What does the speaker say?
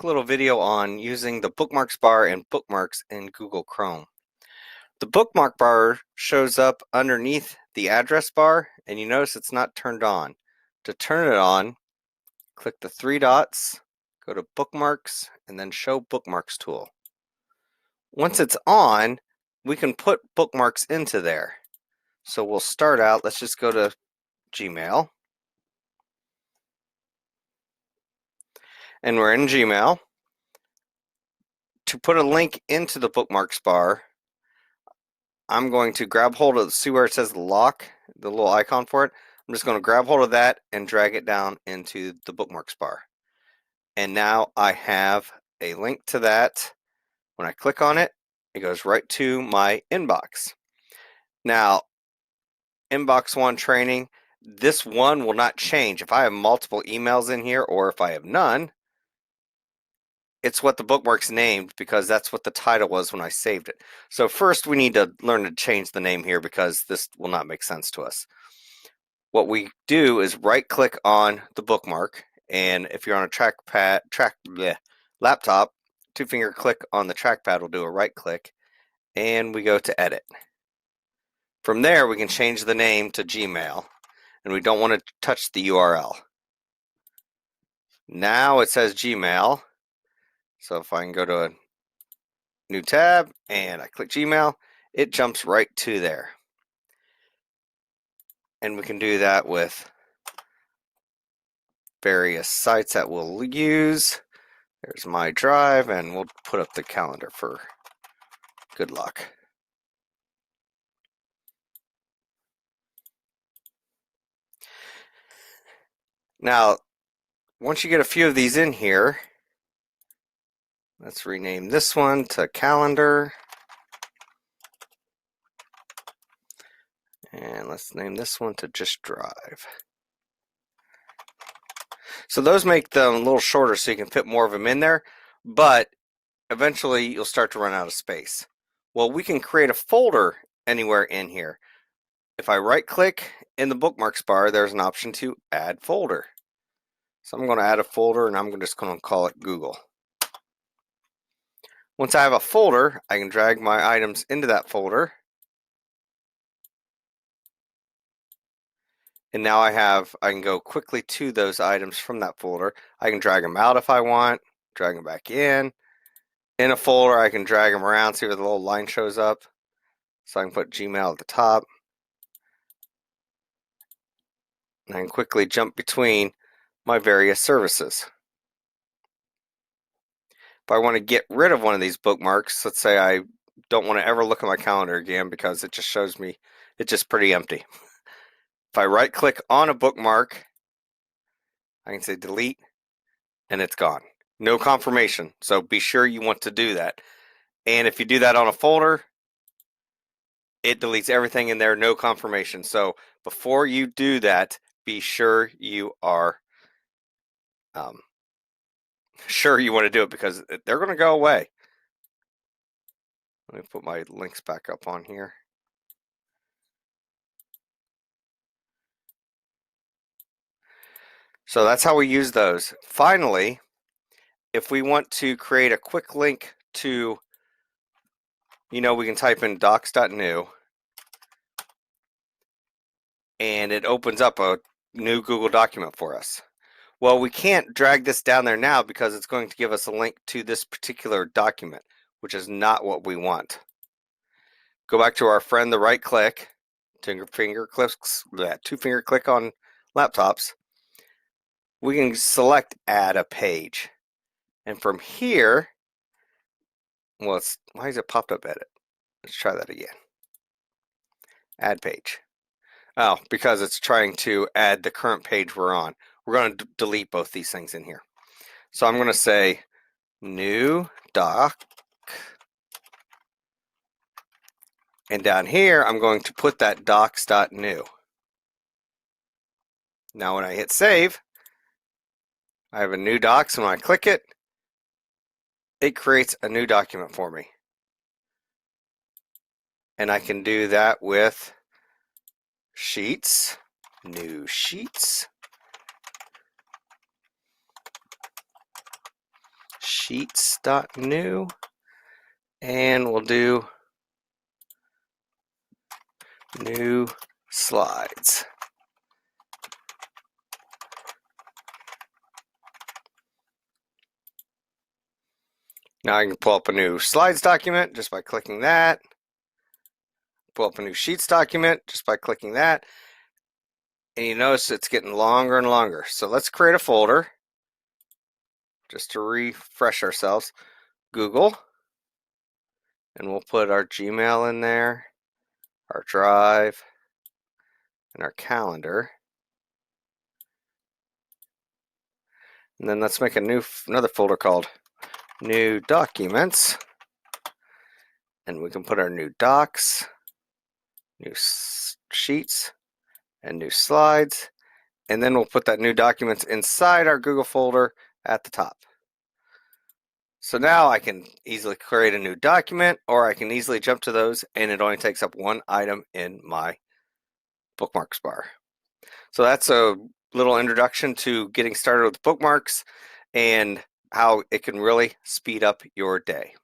quick little video on using the bookmarks bar and bookmarks in Google Chrome. The bookmark bar shows up underneath the address bar, and you notice it's not turned on. To turn it on, click the three dots, go to Bookmarks, and then Show Bookmarks tool. Once it's on, we can put bookmarks into there. So we'll start out, let's just go to Gmail. And we're in Gmail. To put a link into the bookmarks bar, I'm going to grab hold of, see where it says lock, the little icon for it. I'm just going to grab hold of that and drag it down into the bookmarks bar. And now I have a link to that. When I click on it, it goes right to my inbox. Now, inbox one training, this one will not change. If I have multiple emails in here or if I have none, it's what the bookmark's named because that's what the title was when I saved it. So first we need to learn to change the name here because this will not make sense to us. What we do is right click on the bookmark, and if you're on a laptop, two-finger click on the trackpad will do a right click, and we go to edit. From there we can change the name to Gmail, and we don't want to touch the URL. Now it says Gmail. So if I can go to a new tab and I click Gmail, it jumps right to there. And we can do that with various sites that we'll use. There's my drive, and we'll put up the calendar for good luck. Now, once you get a few of these in here, let's rename this one to calendar. And let's name this one to just drive. So those make them a little shorter so you can fit more of them in there, but eventually you'll start to run out of space. Well, we can create a folder anywhere in here. If I right click in the bookmarks bar, there's an option to add folder. So I'm going to add a folder, and I'm just going to call it Google. Once I have a folder, I can drag my items into that folder. And now I can go quickly to those items from that folder. I can drag them out if I want, drag them back in. In a folder, I can drag them around, see where the little line shows up. So I can put Gmail at the top. And I can quickly jump between my various services. If I want to get rid of one of these bookmarks, let's say I don't want to ever look at my calendar again because it just shows me it's just pretty empty. If I right click on a bookmark, I can say delete, and it's gone. No confirmation, so be sure you want to do that. And if you do that on a folder, it deletes everything in there, no confirmation. So before you do that, be sure you are sure you want to do it because they're going to go away. Let me put my links back up on here. So that's how we use those. Finally, if we want to create a quick link to, we can type in docs.new, and it opens up a new Google document for us. Well, we can't drag this down there now because it's going to give us a link to this particular document, which is not what we want. Go back to our friend, the right click, two-finger click on laptops. We can select add a page. And from here, why is it popped up edit? Let's try that again. Add page. Oh, because it's trying to add the current page we're on. We're going to delete both these things in here. So I'm going to say new doc. And down here, I'm going to put that docs.new. Now when I hit save, I have a new docs, and when I click it, it creates a new document for me. And I can do that with sheets, new sheets, sheets.new, and we'll do new slides. Now I can pull up a new slides document just by clicking that. Pull up a new sheets document just by clicking that. And you notice it's getting longer and longer. So let's create a folder just to refresh ourselves. Google. And we'll put our Gmail in there, our Drive, and our calendar. And then let's make another folder called New Documents. And we can put our new docs, new sheets, and new slides. And then we'll put that new documents inside our Google folder at the top. So now I can easily create a new document, or I can easily jump to those, and it only takes up one item in my bookmarks bar. So that's a little introduction to getting started with bookmarks and how it can really speed up your day.